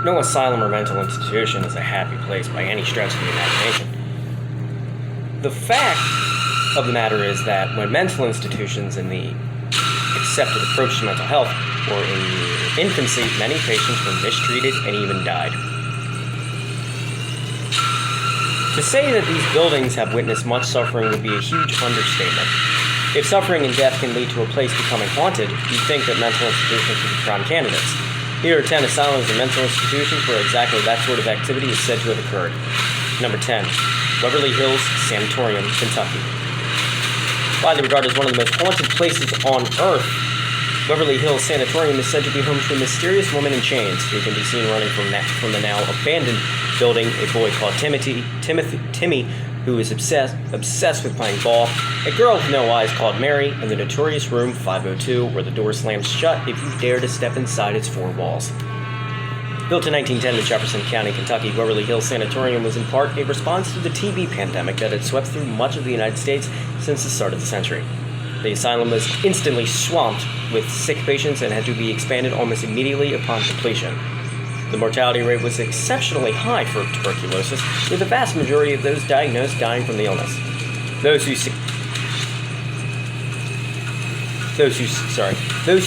No asylum or mental institution is a happy place by any stretch of the imagination. The fact of the matter is that when mental institutions in the accepted approach to mental health were in their infancy, many patients were mistreated and even died. To say that these buildings have witnessed much suffering would be a huge understatement. If suffering and death can lead to a place becoming haunted, you'd think that mental institutions would be prime candidates. Here are 10 asylums and mental institutions where exactly that sort of activity is said to have occurred. Number 10. Beverly Hills Sanatorium, Kentucky. Widely regarded as one of the most haunted places on Earth, Beverly Hills Sanatorium is said to be home to a mysterious woman in chains who can be seen running from the now abandoned building, a boy called Timmy, who is obsessed with playing ball, a girl with no eyes called Mary, and the notorious room 502, where the door slams shut if you dare to step inside its four walls. Built in 1910 in Jefferson County, Kentucky, Beverly Hills Sanatorium was in part a response to the TB pandemic that had swept through much of the United States since the start of the century. The asylum was instantly swamped with sick patients and had to be expanded almost immediately upon completion. The mortality rate was exceptionally high for tuberculosis, with the vast majority of those diagnosed dying from the illness. Those who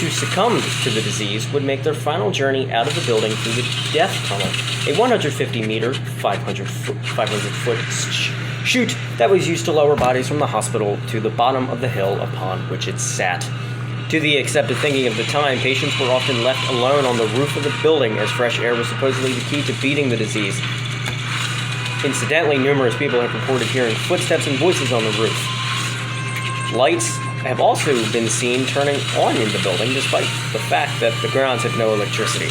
succumbed to the disease would make their final journey out of the building through the death tunnel, a 150-meter, 500-foot chute that was used to lower bodies from the hospital to the bottom of the hill upon which it sat. To the accepted thinking of the time, patients were often left alone on the roof of the building, as fresh air was supposedly the key to beating the disease. Incidentally, numerous people have reported hearing footsteps and voices on the roof. Lights have also been seen turning on in the building, despite the fact that the grounds had no electricity.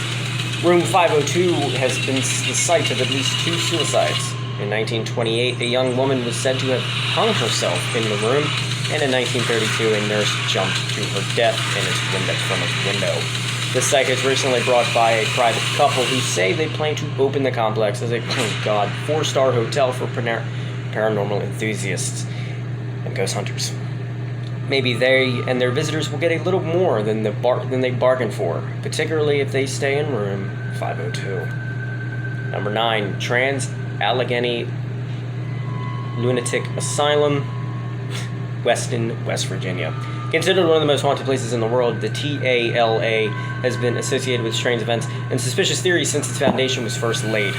Room 502 has been the site of at least 2 suicides. In 1928, a young woman was said to have hung herself in the room, and in 1932, a nurse jumped to her death from a window. This site has recently brought by a private couple who say they plan to open the complex as a, 4-star hotel for paranormal enthusiasts and ghost hunters. Maybe they and their visitors will get a little more than they bargained for, particularly if they stay in room 502. Number 9, Trans-Allegheny Lunatic Asylum, Weston, West Virginia. Considered one of the most haunted places in the world, the TALA has been associated with strange events and suspicious theories since its foundation was first laid.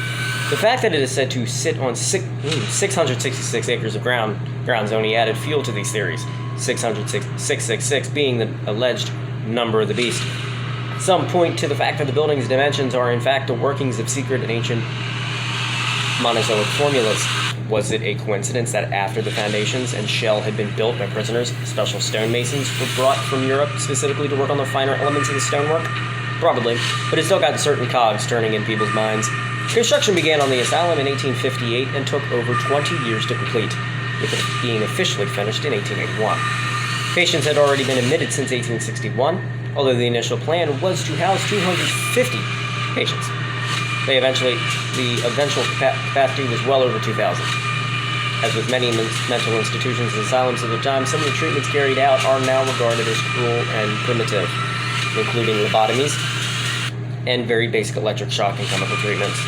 The fact that it is said to sit on 666 acres of grounds only added fuel to these theories, 666 being the alleged number of the beast. Some point to the fact that the building's dimensions are in fact the workings of secret and ancient Monozoic formulas. Was it a coincidence that after the foundations and shell had been built by prisoners, special stonemasons were brought from Europe specifically to work on the finer elements of the stonework? Probably, but it still got certain cogs turning in people's minds. Construction began on the asylum in 1858 and took over 20 years to complete, with it being officially finished in 1881. Patients had already been admitted since 1861, although the initial plan was to house 250 patients. The eventual capacity was well over 2,000. As with many mental institutions and asylums of the time, some of the treatments carried out are now regarded as cruel and primitive, including lobotomies and very basic electric shock and chemical treatments.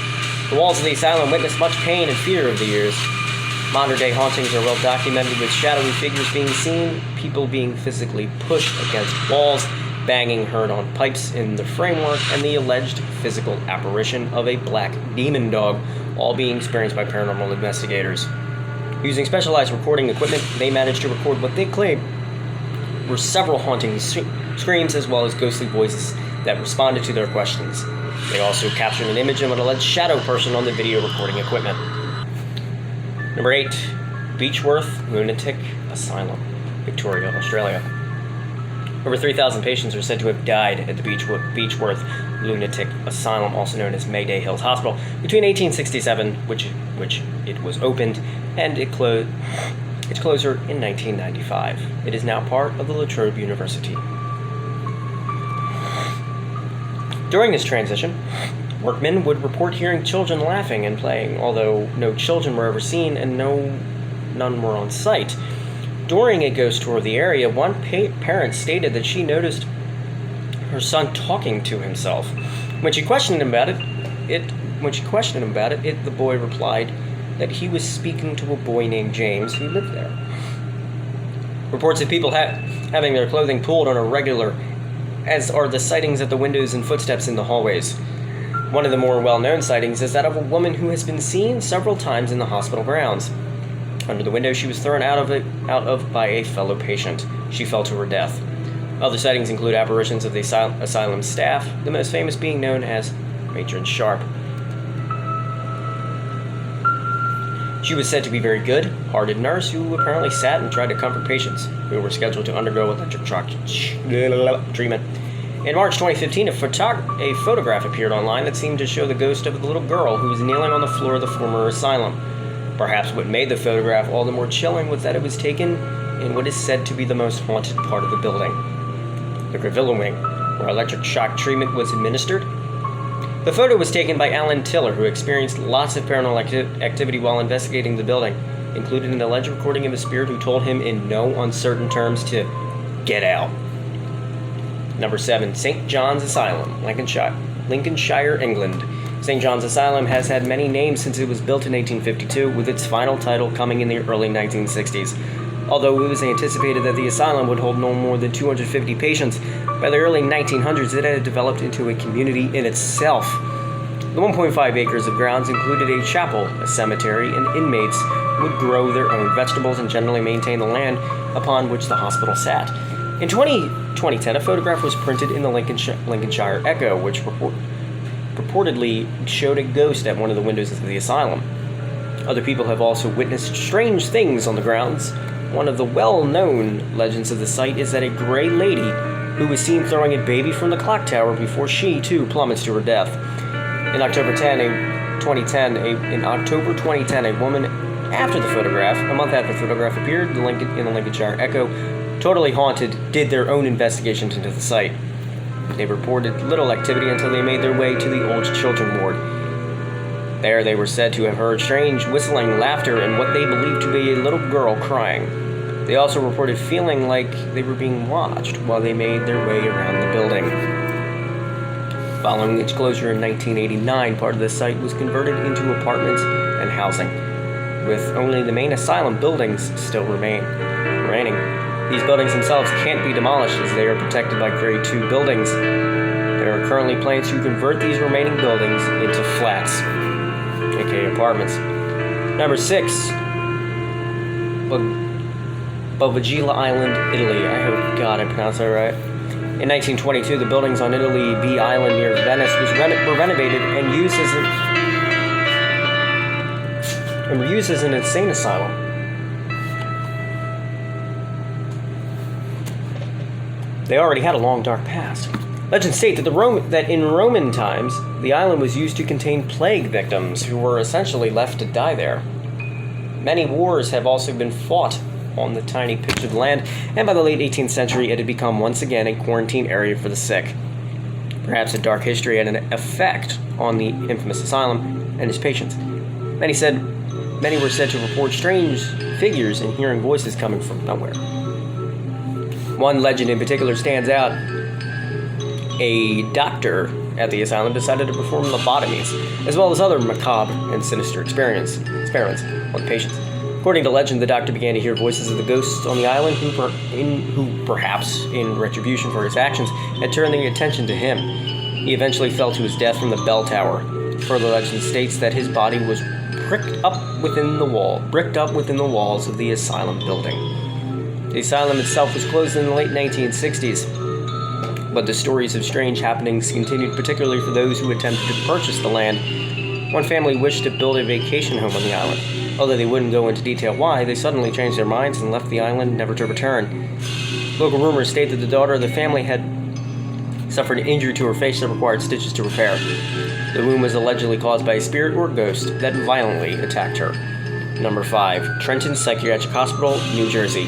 The walls of the asylum witnessed much pain and fear over the years. Modern-day hauntings are well documented, with shadowy figures being seen, people being physically pushed against walls, banging heard on pipes in the framework, and the alleged physical apparition of a black demon dog, all being experienced by paranormal investigators. Using specialized recording equipment, they managed to record what they claimed were several haunting screams as well as ghostly voices that responded to their questions. They also captured an image of an alleged shadow person on the video recording equipment. Number 8, Beechworth Lunatic Asylum, Victoria, Australia. Over 3,000 patients are said to have died at the Beechworth Lunatic Asylum, also known as Mayday Hills Hospital, between 1867, which it was opened, and its closure in 1995. It is now part of the La Trobe University. During this transition, workmen would report hearing children laughing and playing, although no children were ever seen and none were on site. During a ghost tour of the area, one parent stated that she noticed her son talking to himself. When she questioned him about it, When she questioned him about it, the boy replied that he was speaking to a boy named James who lived there. Reports of people having their clothing pulled on a regular, as are the sightings at the windows and footsteps in the hallways. One of the more well-known sightings is that of a woman who has been seen several times in the hospital grounds. Under the window she was thrown out of by a fellow patient. She fell to her death. Other sightings include apparitions of the asylum staff, the most famous being known as Matron Sharp. She was said to be a very good-hearted nurse who apparently sat and tried to comfort patients who were scheduled to undergo electric shock treatment. In March 2015, a photograph appeared online that seemed to show the ghost of the little girl who was kneeling on the floor of the former asylum. Perhaps what made the photograph all the more chilling was that it was taken in what is said to be the most haunted part of the building, the Gravilla Wing, where electric shock treatment was administered. The photo was taken by Alan Tiller, who experienced lots of paranormal activity while investigating the building, including an alleged recording of a spirit who told him in no uncertain terms to get out. Number 7, St. John's Asylum, Lincolnshire, England. St. John's Asylum has had many names since it was built in 1852, with its final title coming in the early 1960s. Although it was anticipated that the asylum would hold no more than 250 patients, by the early 1900s it had developed into a community in itself. The 1.5 acres of grounds included a chapel, a cemetery, and inmates would grow their own vegetables and generally maintain the land upon which the hospital sat. In 2010, a photograph was printed in the Lincolnshire Echo, which purportedly showed a ghost at one of the windows of the asylum. Other people have also witnessed strange things on the grounds. One of the well-known legends of the site is that a gray lady who was seen throwing a baby from the clock tower before she, too, plummets to her death. In October 2010, a woman, a month after the photograph appeared in the Lincolnshire Echo, totally haunted, did their own investigation into the site. They reported little activity until they made their way to the old children ward. There they were said to have heard strange whistling, laughter, and what they believed to be a little girl crying. They also reported feeling like they were being watched while they made their way around the building. Following its closure in 1989, part of the site was converted into apartments and housing, with only the main asylum buildings still remaining. These buildings themselves can't be demolished as they are protected by Grade 2 buildings. There are currently plans to convert these remaining buildings into flats, aka apartments. Number 6, Bovagila Island, Italy. I hope God I pronounced that right. In 1922, the buildings on Italy B Island near Venice were renovated and used as an insane asylum. They already had a long, dark past. Legends state that in Roman times, the island was used to contain plague victims who were essentially left to die there. Many wars have also been fought on the tiny pitch of land, and by the late 18th century it had become once again a quarantine area for the sick. Perhaps a dark history had an effect on the infamous asylum and its patients. Many were said to report strange figures and hearing voices coming from nowhere. One legend in particular stands out. A doctor at the asylum decided to perform lobotomies, as well as other macabre and sinister experiments on patients. According to legend, the doctor began to hear voices of the ghosts on the island who perhaps in retribution for his actions, had turned their attention to him. He eventually fell to his death from the bell tower. Further legend states that his body was bricked up within the walls of the asylum building. The asylum itself was closed in the late 1960s, but the stories of strange happenings continued, particularly for those who attempted to purchase the land. One family wished to build a vacation home on the island. Although they wouldn't go into detail why, they suddenly changed their minds and left the island never to return. Local rumors state that the daughter of the family had suffered an injury to her face that required stitches to repair. The wound was allegedly caused by a spirit or ghost that violently attacked her. Number 5, Trenton Psychiatric Hospital, New Jersey.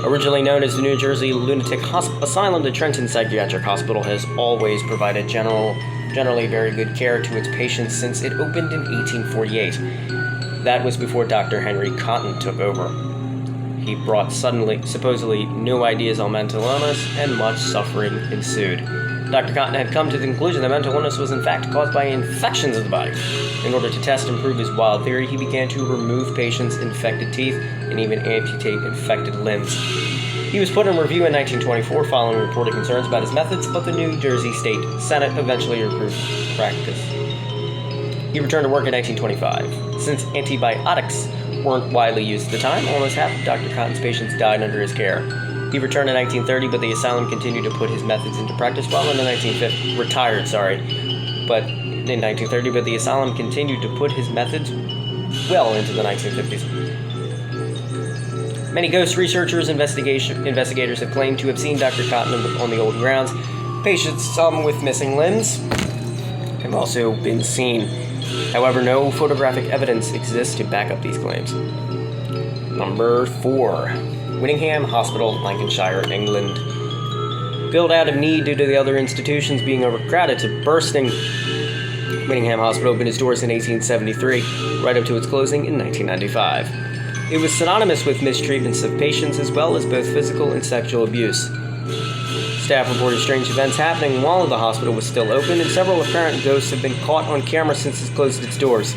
Originally known as the New Jersey Lunatic Asylum, the Trenton Psychiatric Hospital has always provided generally very good care to its patients since it opened in 1848. That was before Dr. Henry Cotton took over. He brought supposedly new ideas on mental illness, and much suffering ensued. Dr. Cotton had come to the conclusion that mental illness was in fact caused by infections of the body. In order to test and prove his wild theory, he began to remove patients' infected teeth and even amputate infected limbs. He was put in review in 1924 following reported concerns about his methods, but the New Jersey State Senate eventually approved practice. He returned to work in 1925. Since antibiotics weren't widely used at the time, almost half of Dr. Cotton's patients died under his care. He returned in 1930, but the asylum continued to put his methods into practice while in the 1950s. But in 1930, but the asylum continued to put his methods well into the 1950s. Many ghost researchers and investigators have claimed to have seen Dr. Cotton on the old grounds. Patients, some with missing limbs, have also been seen. However, no photographic evidence exists to back up these claims. Number 4. Whittingham Hospital, Lancashire, England. Built out of need due to the other institutions being overcrowded to bursting, Whittingham Hospital opened its doors in 1873, right up to its closing in 1995. It was synonymous with mistreatments of patients as well as both physical and sexual abuse. Staff reported strange events happening while the hospital was still open, and several apparent ghosts have been caught on camera since it closed its doors.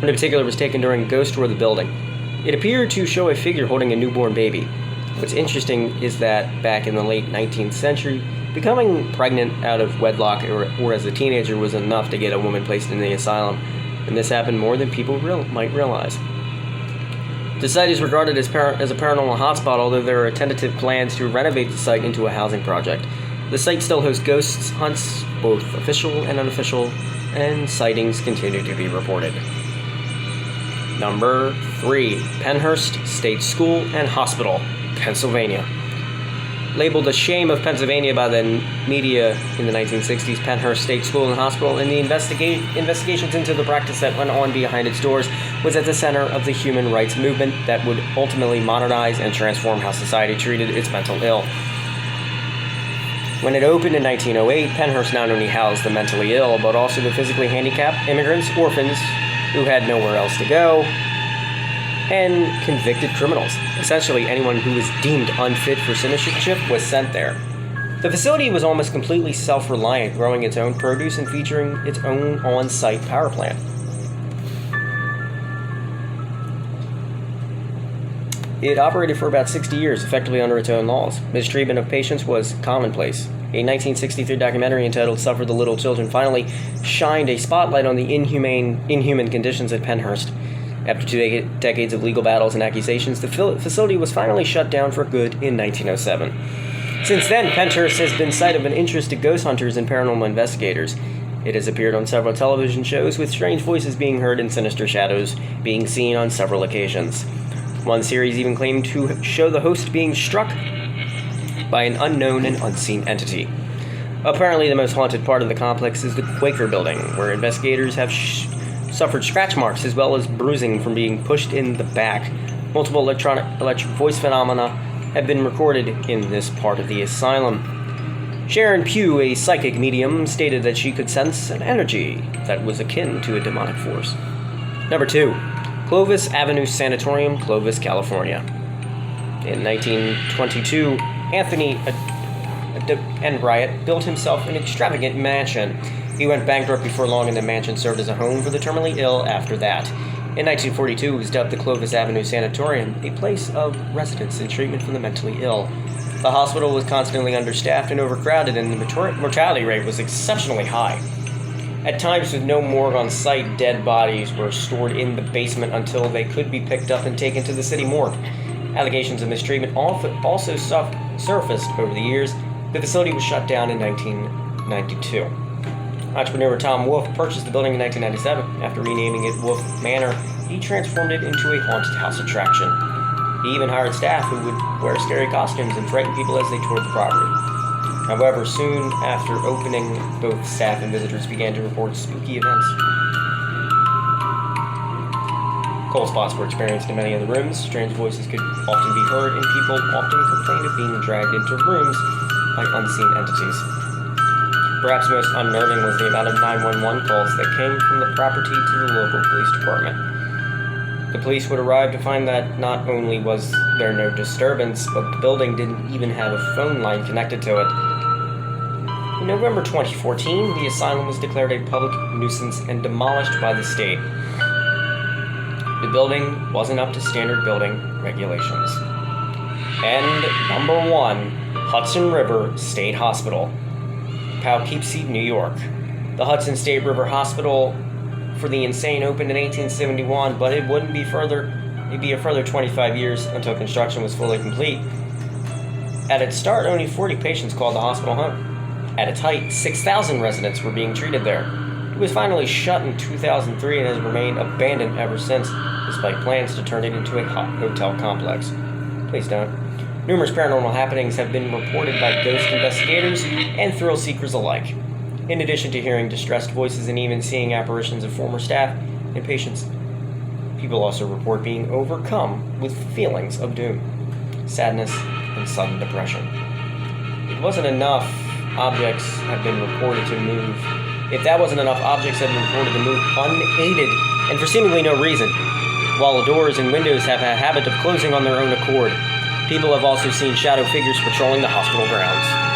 One in particular was taken during a ghost tour of the building. It appeared to show a figure holding a newborn baby. What's interesting is that back in the late 19th century, becoming pregnant out of wedlock or as a teenager was enough to get a woman placed in the asylum, and this happened more than people might realize. The site is regarded as a paranormal hotspot, although there are tentative plans to renovate the site into a housing project. The site still hosts ghost hunts, both official and unofficial, and sightings continue to be reported. Number 3. Penhurst State School and Hospital, Pennsylvania. Labeled a shame of Pennsylvania by the media in the 1960s, Penhurst State School and Hospital, and the investigations into the practice that went on behind its doors was at the center of the human rights movement that would ultimately modernize and transform how society treated its mental ill. When it opened in 1908, Penhurst not only housed the mentally ill, but also the physically handicapped, immigrants, orphans who had nowhere else to go, and convicted criminals. Essentially, anyone who was deemed unfit for citizenship was sent there. The facility was almost completely self-reliant, growing its own produce and featuring its own on-site power plant. It operated for about 60 years, effectively under its own laws. Mistreatment of patients was commonplace. A 1963 documentary entitled "Suffer the Little Children" finally shined a spotlight on the inhuman conditions at Penhurst. After 2 decades of legal battles and accusations, the facility was finally shut down for good in 1907. Since then, Penhurst has been site of an interest to ghost hunters and paranormal investigators. It has appeared on several television shows, with strange voices being heard and sinister shadows being seen on several occasions. One series even claimed to show the host being struck by an unknown and unseen entity. Apparently, the most haunted part of the complex is the Quaker building, where investigators have suffered scratch marks as well as bruising from being pushed in the back. Multiple electric voice phenomena have been recorded in this part of the asylum. Sharon Pugh, a psychic medium, stated that she could sense an energy that was akin to a demonic force. Number 2. Clovis Avenue Sanatorium, Clovis, California. In 1922, Anthony Enright built himself an extravagant mansion. He went bankrupt before long, and the mansion served as a home for the terminally ill after that. In 1942, it was dubbed the Clovis Avenue Sanatorium, a place of residence and treatment for the mentally ill. The hospital was constantly understaffed and overcrowded, and the mortality rate was exceptionally high. At times, with no morgue on site, dead bodies were stored in the basement until they could be picked up and taken to the city morgue. Allegations of mistreatment also surfaced over the years. The facility was shut down in 1992. Entrepreneur Tom Wolfe purchased the building in 1997. After renaming it Wolfe Manor, he transformed it into a haunted house attraction. He even hired staff who would wear scary costumes and frighten people as they toured the property. However, soon after opening, both staff and visitors began to report spooky events. Cold spots were experienced in many of the rooms. Strange voices could often be heard, and people often complained of being dragged into rooms by unseen entities. Perhaps most unnerving was the amount of 911 calls that came from the property to the local police department. The police would arrive to find that not only was there no disturbance, but the building didn't even have a phone line connected to it. In November 2014, the asylum was declared a public nuisance and demolished by the state. The building wasn't up to standard building regulations. And number 1, Hudson River State Hospital, Poughkeepsie, New York. The Hudson State River Hospital for the Insane opened in 1871, but it wouldn't be maybe a further 25 years until construction was fully complete. At its start, only 40 patients called the hospital home. At its height, 6,000 residents were being treated there. It was finally shut in 2003 and has remained abandoned ever since, despite plans to turn it into a hotel complex. Please don't. Numerous paranormal happenings have been reported by ghost investigators and thrill seekers alike. In addition to hearing distressed voices and even seeing apparitions of former staff and patients, people also report being overcome with feelings of doom, sadness, and sudden depression. It wasn't enough objects have been reported to move. If that wasn't enough, objects have been reported to move unaided and for seemingly no reason, while the doors and windows have a habit of closing on their own accord. People have also seen shadow figures patrolling the hospital grounds.